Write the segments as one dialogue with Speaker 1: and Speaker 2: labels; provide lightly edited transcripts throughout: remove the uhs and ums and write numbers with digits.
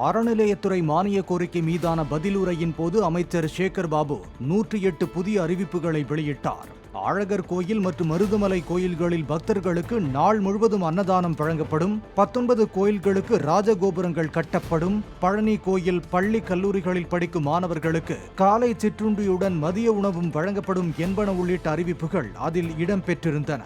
Speaker 1: அறநிலையத்துறை மானிய கோரிக்கை மீதான பதிலுரையின் போது அமைச்சர் சேகர் பாபு 108 புதிய அறிவிப்புகளை வெளியிட்டார். அழகர் கோயில் மற்றும் மருதமலை கோயில்களில் பக்தர்களுக்கு நாள் முழுவதும் அன்னதானம் வழங்கப்படும். 19 கோயில்களுக்கு ராஜகோபுரங்கள் கட்டப்படும். பழனி கோயில் பள்ளி கல்லூரிகளில் படிக்கும் மாணவர்களுக்கு காலை சிற்றுண்டியுடன் மதிய உணவும் வழங்கப்படும் என்பன உள்ளிட்ட அறிவிப்புகள் அதில் இடம்பெற்றிருந்தன.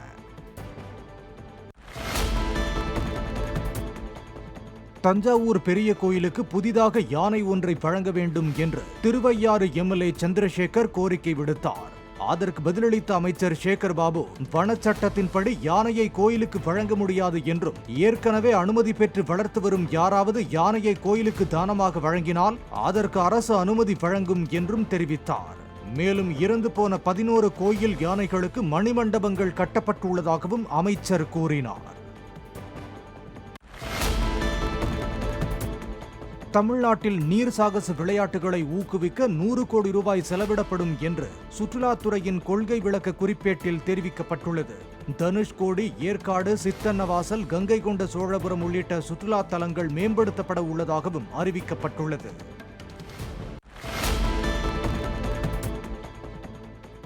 Speaker 1: தஞ்சாவூர் பெரிய கோயிலுக்கு புதிதாக யானை ஒன்றை வழங்க வேண்டும் என்று திருவையாறு எம்எல்ஏ சந்திரசேகர் கோரிக்கை விடுத்தார். அதற்கு பதிலளித்த அமைச்சர் சேகர் பாபு, வனச்சட்டத்தின்படி யானையை கோயிலுக்கு வழங்க முடியாது என்றும், ஏற்கனவே அனுமதி பெற்று வளர்த்து வரும் யாராவது யானையை கோயிலுக்கு தானமாக வழங்கினால் அதற்கு அரசு அனுமதி வழங்கும் என்றும் தெரிவித்தார். மேலும் இறந்து போன 11 கோயில் யானைகளுக்கு மணிமண்டபங்கள் கட்டப்பட்டுள்ளதாகவும் அமைச்சர் கூறினார். தமிழ்நாட்டில் நீர் சாகச விளையாட்டுகளை ஊக்குவிக்க 100 கோடி ரூபாய் செலவிடப்படும் என்று சுற்றுலாத்துறையின் கொள்கை விளக்க குறிப்பேட்டில் தெரிவிக்கப்பட்டுள்ளது. தனுஷ்கோடி, ஏற்காடு, சித்தன்னவாசல், கங்கை கொண்ட சோழபுரம் உள்ளிட்ட சுற்றுலா தலங்கள் மேம்படுத்தப்பட உள்ளதாகவும் அறிவிக்கப்பட்டுள்ளது.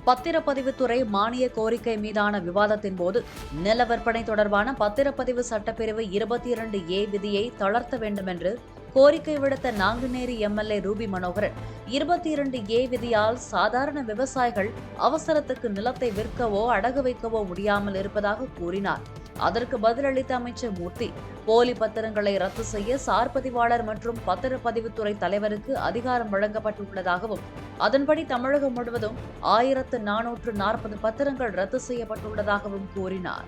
Speaker 2: பத்திரப்பதிவுத்துறை மானிய கோரிக்கை மீதான விவாதத்தின் போது நில விற்பனை தொடர்பான பத்திரப்பதிவு சட்டப்பிரிவு 22A விதியை தளர்த்த வேண்டும் என்று கோரிக்கை விடுத்த Nanguneri MLA Ruby Manoharan, 22A விதியால் சாதாரண விவசாயிகள் அவசரத்துக்கு நிலத்தை விற்கவோ அடகு வைக்கவோ முடியாமல் இருப்பதாக கூறினார். அதற்கு பதிலளித்த அமைச்சர் மூர்த்தி, போலி பத்திரங்களை ரத்து செய்ய சார் பதிவாளர் மற்றும் பத்திரப்பதிவுத்துறை தலைவருக்கு அதிகாரம் வழங்கப்பட்டுள்ளதாகவும், அதன்படி தமிழகம் முழுவதும் 1440 பத்திரங்கள் ரத்து செய்யப்பட்டுள்ளதாகவும் கூறினார்.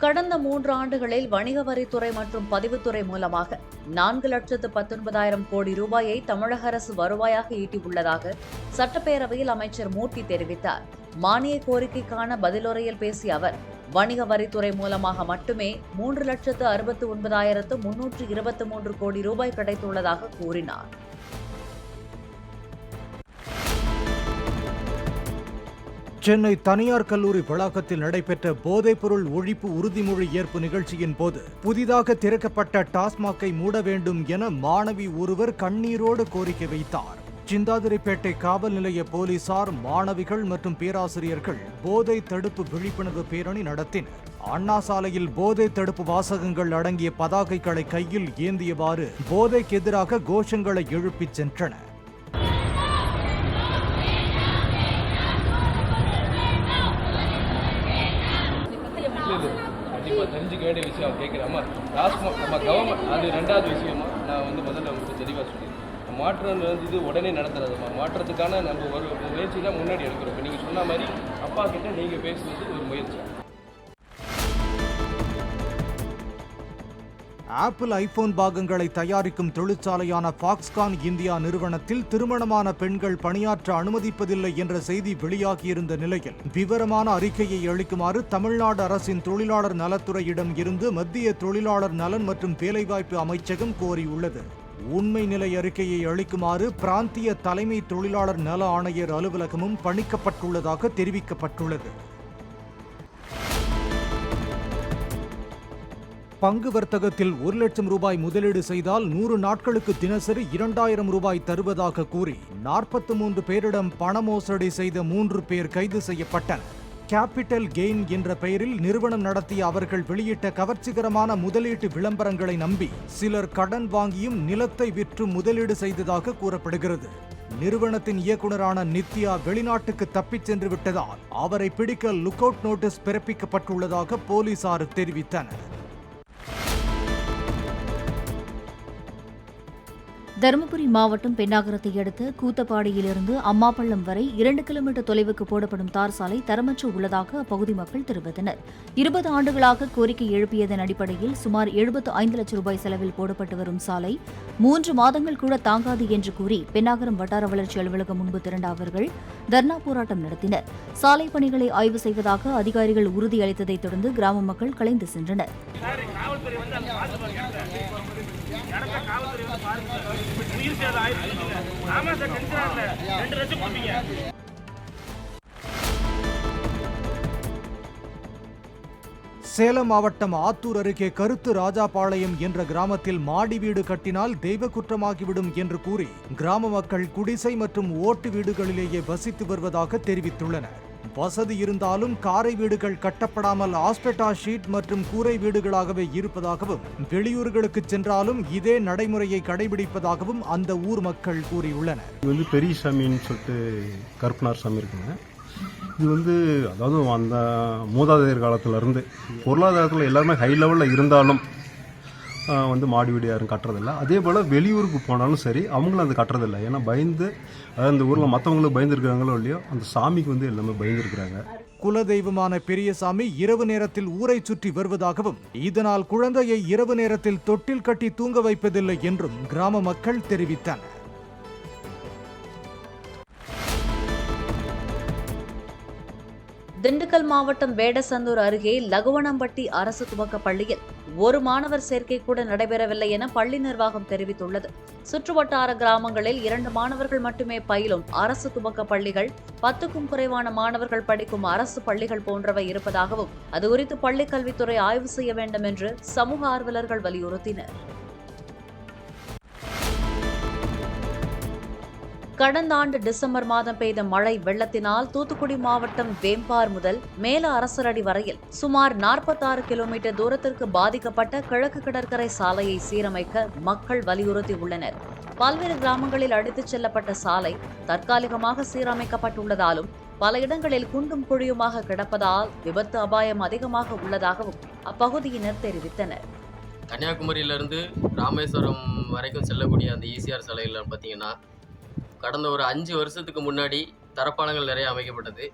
Speaker 2: கடந்த 3 ஆண்டுகளில் வணிக வரித்துறை மற்றும் பதிவுத்துறை மூலமாக 4,19,000 கோடி ரூபாயை தமிழக அரசு வருவாயாக ஈட்டியுள்ளதாக சட்டப்பேரவையில் அமைச்சர் மூர்த்தி தெரிவித்தார். மானிய கோரிக்கைக்கான பதிலுரையில் பேசிய அவர், வணிக வரித்துறை மூலமாக மட்டுமே 3,69,323 கோடி ரூபாய் கிடைத்துள்ளதாக கூறினார்.
Speaker 1: சென்னை தனியார் கல்லூரி வளாகத்தில் நடைபெற்ற போதைப்பொருள் ஒழிப்பு உறுதிமொழி ஏற்பு நிகழ்ச்சியின் போது புதிதாக திறக்கப்பட்ட டாஸ்மாகை மூட வேண்டும் என மாணவி ஒருவர் கண்ணீரோடு கோரிக்கை வைத்தார். சிந்தாதிரிப்பேட்டை காவல் நிலைய போலீசார், மாணவிகள் மற்றும் பேராசிரியர்கள் போதை தடுப்பு விழிப்புணர்வு பேரணி நடத்தினர். அண்ணா சாலையில் போதை தடுப்பு வாசகங்கள் அடங்கிய பதாகைகளை கையில் ஏந்தியவாறு போதைக்கு எதிராக கோஷங்களை எழுப்பிச் சென்றனர்.
Speaker 3: தெரிஞ்சுக்க வேண்டிய விஷயம் கேட்குறேம்மா. டாஸ்மாக் நம்ம கவர்மெண்ட், அது 2வது விஷயமா நான் முதல்ல தெளிவாக சொல்லிடுறேன். மாற்றம் இது உடனே நடத்துறதுமா, மாற்றத்துக்கான நம்ம ஒரு முயற்சி தான் முன்னாடி எடுக்கிறோம். இப்போ நீங்கள் சொன்ன மாதிரி அப்பா கிட்ட நீங்கள் பேசுவது ஒரு முயற்சி.
Speaker 1: ஆப்பிள் ஐபோன் பாகங்களை தயாரிக்கும் தொழிற்சாலையான ஃபாக்ஸ்கான் இந்தியா நிறுவனத்தில் திருமணமான பெண்கள் பணியாற்ற அனுமதிப்பதில்லை என்ற செய்தி வெளியாகியிருந்த நிலையில் விவரமான அறிக்கையை அளிக்குமாறு தமிழ்நாடு அரசின் தொழிலாளர் நலத்துறையிடம் இருந்து மத்திய தொழிலாளர் நலன் மற்றும் வேலைவாய்ப்பு அமைச்சகம் கோரியுள்ளது. உண்மை நிலை அறிக்கையை அளிக்குமாறு பிராந்திய தலைமை தொழிலாளர் நல ஆணையர் அலுவலகமும் பணிக்கப்பட்டுள்ளதாக தெரிவிக்கப்பட்டுள்ளது. பங்கு வர்த்தகத்தில் 1 லட்சம் ரூபாய் முதலீடு செய்தால் 100 நாட்களுக்கு தினசரி 2000 ரூபாய் தருவதாக கூறி 43 பேரிடம் பண மோசடி செய்த 3 பேர் கைது செய்யப்பட்டனர். கேபிட்டல் கெயின் என்ற பெயரில் நிறுவனம் நடத்திய அவர்கள் வெளியிட்ட கவர்ச்சிகரமான முதலீட்டு விளம்பரங்களை நம்பி சிலர் கடன் வாங்கியும் நிலத்தை விற்று முதலீடு செய்ததாக கூறப்படுகிறது. நிறுவனத்தின் இயக்குநரான நித்யா வெளிநாட்டுக்கு தப்பிச் சென்று விட்டதால் அவரை பிடிக்க லுக் அவுட் நோட்டீஸ் பிறப்பிக்கப்பட்டுள்ளதாக போலீசார் தெரிவித்தனர்.
Speaker 4: தருமபுரி மாவட்டம் பென்னாகரத்தை அடுத்த கூத்தப்பாடியிலிருந்து அம்மாப்பள்ளம் வரை 2 கிலோமீட்டர் தொலைவுக்கு போடப்படும் தார் சாலை தரமற்று உள்ளதாக அப்பகுதி மக்கள் தெரிவித்தனர். 20 ஆண்டுகளாக கோரிக்கை எழுப்பியதன் அடிப்படையில் சுமார் 75 லட்சம் ரூபாய் செலவில் போடப்பட்டு வரும் சாலை 3 மாதங்கள் கூட தாங்காது என்று கூறி பென்னாகரம் வட்டார வளர்ச்சி அலுவலகம் முன்பு திரண்ட அவர்கள் தர்ணா போராட்டம் நடத்தினர். சாலை பணிகளை ஆய்வு செய்வதாக அதிகாரிகள் உறுதியளித்ததைத் தொடர்ந்து கிராம மக்கள் கலைந்து சென்றனர்.
Speaker 1: சேலம் மாவட்டம் ஆத்தூர் அருகே கருத்து ராஜாபாளையம் என்ற கிராமத்தில் மாடி வீடு கட்டினால் தெய்வ குற்றமாகிவிடும் என்று கூறி கிராம மக்கள் குடிசை மற்றும் ஓட்டு வீடுகளிலேயே வசித்து வருவதாக தெரிவித்துள்ளனர். வசதி இருந்தாலும் காரை வீடுகள் கட்டப்படாமல் ஆஸ்பெட்டா ஷீட் மற்றும் கூரை வீடுகளாகவே இருப்பதாகவும் வெளியூர்களுக்கு சென்றாலும் இதே நடைமுறையை கடைபிடிப்பதாகவும் அந்த ஊர் மக்கள் கூறியுள்ளனர்.
Speaker 5: இது வந்து பெரிய சாமின்னு சொல்லிட்டு கருப்பனார் சாமி இருக்குங்க. இது அதாவது அந்த மூதாதையர் காலத்திலேருந்து பொருளாதாரத்தில் எல்லாருமே ஹை லெவலில் இருந்தாலும் மாடி வீடு யாரும் கட்டுறதில்ல. அதே போல் வெளியூருக்கு போனாலும் சரி அவங்களும் அது கட்டுறதில்லை. ஏன்னா பயந்து, அதாவது அந்த ஊரில் மற்றவங்களும் பயந்துருக்கிறாங்களோ இல்லையோ அந்த சாமிக்கு எல்லாமே பயந்துருக்கிறாங்க.
Speaker 1: குலதெய்வமான பெரியசாமி இரவு நேரத்தில் ஊரை சுற்றி வருவதாகவும் இதனால் குழந்தையை இரவு நேரத்தில் தொட்டில் கட்டி தூங்க வைப்பதில்லை என்றும் கிராம மக்கள் தெரிவித்தனர்.
Speaker 2: திண்டுக்கல் மாவட்டம் வேடசந்தூர் அருகே லகுவனம்பட்டி அரசு துவக்க பள்ளியில் ஒரு மாணவர் சேர்க்கை கூட நடைபெறவில்லை என பள்ளி நிர்வாகம் தெரிவித்துள்ளது. சுற்றுவட்டார கிராமங்களில் 2 மாணவர்கள் மட்டுமே பயிலும் அரசு துவக்க பள்ளிகள், 10க்கும் குறைவான மாணவர்கள் படிக்கும் அரசு பள்ளிகள் போன்றவை இருப்பதாகவும் அது குறித்து பள்ளிக் கல்வித்துறை ஆய்வு செய்ய வேண்டும் என்று சமூக ஆர்வலர்கள் வலியுறுத்தினர். கடந்த ஆண்டு டிசம்பர் மாதம் பெய்த மழை வெள்ளத்தினால் தூத்துக்குடி மாவட்டம் வேம்பார் முதல் மேல அரசரடி வரையில் சுமார் 46 கிலோமீட்டர் தூரத்திற்கு பாதிக்கப்பட்ட கிழக்கு கடற்கரை சாலையை சீரமைக்க மக்கள் வலியுறுத்தியுள்ளனர். பல்வேறு கிராமங்களில் அடித்துச் செல்லப்பட்ட சாலை தற்காலிகமாக சீரமைக்கப்பட்டுள்ளதாலும் பல இடங்களில் குண்டும் குழியுமாக கிடப்பதால் விபத்து அபாயம் அதிகமாக உள்ளதாகவும் அப்பகுதியினர் தெரிவித்தனர்.
Speaker 6: கன்னியாகுமரியிலிருந்து ராமேஸ்வரம் வரைக்கும் செல்லக்கூடிய அந்த ஈசிஆர் சாலையில் பார்த்தீங்கன்னா கடந்த ஒரு 5 வருஷத்துக்கு முன்னாடி தரப்பாலங்கள் நிறைய அமைக்கப்பட்டது.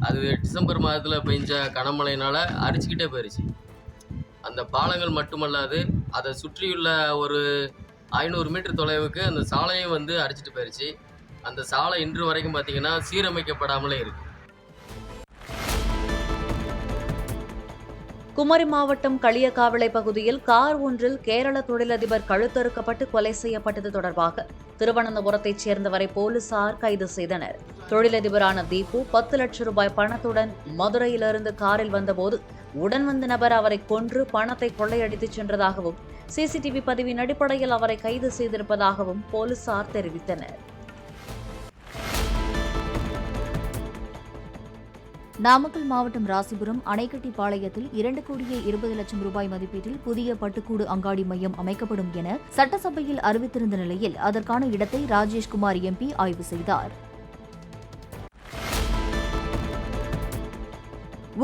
Speaker 6: அது டிசம்பர் மாதத்தில் பெஞ்ச கனமழையினால் அரிச்சுக்கிட்டே போயிடுச்சு. அந்த பாலங்கள் மட்டுமல்லாது அதை சுற்றியுள்ள ஒரு 500 மீட்டர் தொலைவுக்கு அந்த சாலையும் அரிச்சிட்டு போயிடுச்சு. அந்த சாலை இன்று வரைக்கும் பார்த்தீங்கன்னா சீரமைக்கப்படாமலே இருக்கு.
Speaker 2: குமரி மாவட்டம் களியக்காவிளை பகுதியில் கார் ஒன்றில் கேரள தொழிலதிபர் கழுத்தறுக்கப்பட்டு கொலை செய்யப்பட்டது தொடர்பாக திருவனந்தபுரத்தைச் சேர்ந்தவரை போலீசார் கைது செய்தனர். தொழிலதிபரான தீபு 10 லட்சம் ரூபாய் பணத்துடன் மதுரையிலிருந்து காரில் வந்தபோது உடன் வந்த நபர் அவரை கொன்று பணத்தை கொள்ளையடித்துச் சென்றதாகவும் சிசிடிவி பதிவின் அடிப்படையில் அவரை கைது செய்திருப்பதாகவும் போலீசார் தெரிவித்தனர்.
Speaker 4: நாமக்கல் மாவட்டம் ராசிபுரம் அணைக்கட்டிப்பாளையத்தில் 2,20,00,000 ரூபாய் மதிப்பீட்டில் புதிய பட்டுக்கூடு அங்காடி மையம் அமைக்கப்படும் என சட்டசபையில் அறிவித்திருந்த நிலையில் அதற்கான இடத்தை ராஜேஷ்குமார் எம்பி ஆய்வு செய்தார்.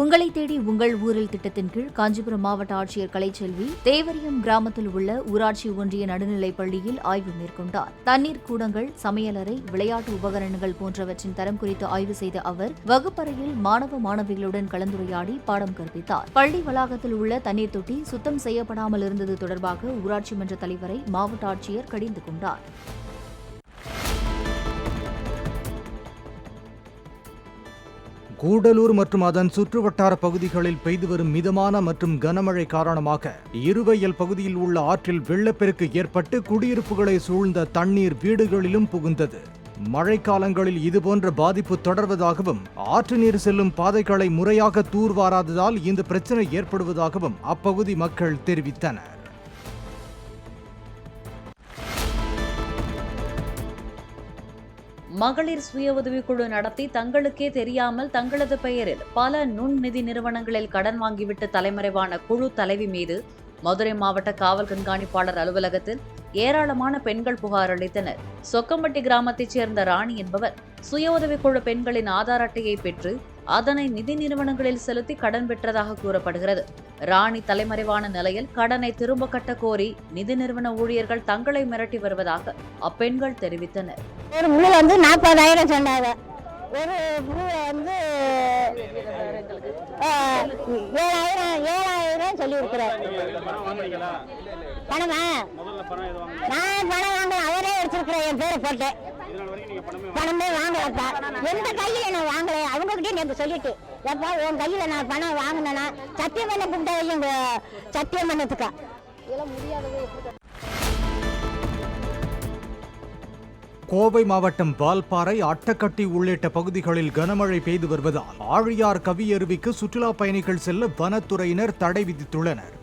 Speaker 4: உங்களை தேடி உங்கள் ஊரில் திட்டத்தின் கீழ் காஞ்சிபுரம் மாவட்ட ஆட்சியர் கலைச்செல்வி தேவரியம் கிராமத்தில் உள்ள ஊராட்சி ஒன்றிய நடுநிலைப் பள்ளியில் ஆய்வு மேற்கொண்டார். தண்ணீர் கூடங்கள், சமையலறை, விளையாட்டு உபகரணங்கள் போன்றவற்றின் தரம் குறித்து ஆய்வு செய்த அவர் வகுப்பறையில் மாணவ மாணவிகளுடன் கலந்துரையாடி பாடம் கற்பித்தார். பள்ளி வளாகத்தில் உள்ள தண்ணீர் தொட்டி சுத்தம் செய்யப்படாமல் இருந்தது தொடர்பாக ஊராட்சி மன்ற தலைவரை மாவட்ட ஆட்சியர் கடிந்து கொண்டார்.
Speaker 1: கூடலூர் மற்றும் அதன் சுற்றுவட்டார பகுதிகளில் பெய்து வரும் மிதமான மற்றும் கனமழை காரணமாக இருவையல் பகுதியில் உள்ள ஆற்றில் வெள்ளப்பெருக்கு ஏற்பட்டு குடியிருப்புகளை சூழ்ந்த தண்ணீர் வீடுகளிலும் புகுந்தது. மழைக்காலங்களில் இதுபோன்ற பாதிப்பு தொடர்வதாகவும் ஆற்று நீர் செல்லும் பாதைகளை முறையாக தூர்வாராததால் இந்த பிரச்சனை ஏற்படுவதாகவும் அப்பகுதி மக்கள் தெரிவித்தனர்.
Speaker 2: மகளிர் சுய உதவிக்குழு நடத்தி தங்களுக்கே தெரியாமல் தங்களது பெயரில் பல நுண்நிதி நிறுவனங்களில் கடன் வாங்கிவிட்டு தலைமறைவான குழு தலைவி மீது மதுரை மாவட்ட காவல் கண்காணிப்பாளர் அலுவலகத்தில் ஏராளமான பெண்கள் புகார் அளித்தனர். சொக்கம்பட்டி கிராமத்தைச் சேர்ந்த ராணி என்பவர் சுய உதவிக்குழு பெண்களின் ஆதார் அட்டையை பெற்று அதனை நிதி நிறுவனங்களில் செலுத்தி கடன் பெற்றதாக கூறப்படுகிறது. ராணி தலைமறைவான நிலையில் கடனை திரும்ப கட்ட கோரி நிதி நிறுவன ஊழியர்கள் தங்களை மிரட்டி வருவதாக அப்பெண்கள் தெரிவித்தனர்.
Speaker 7: ஒரு முழு 40,000 சொன்னாங்க. ஒரு முழு 7,000 சொல்லி இருக்கிறேன். பணமா? நான் பணம் வாங்கல, அவரே எடுத்திருக்கிறேன், என் பேரை போட்டு. பணமே வாங்கலப்பா, எந்த கையில நான் வாங்கல. அவங்க கிட்டே எனக்கு சொல்லிட்டு, எப்பா உன் கையில நான் பணம் வாங்கினேன்னா சத்தியம் பண்ண கூப்பிட்ட சத்தியம் பண்ணதுக்கா இதெல்லாம் முடியாதவே.
Speaker 1: கோவை மாவட்டம் வால்பாறை, அட்டக்கட்டி உள்ளிட்ட பகுதிகளில் கனமழை பெய்து வருவதால் ஆழியார் கவியருவிக்கு சுற்றுலா பயணிகள் செல்ல வனத்துறையினர் தடை விதித்துள்ளனர்.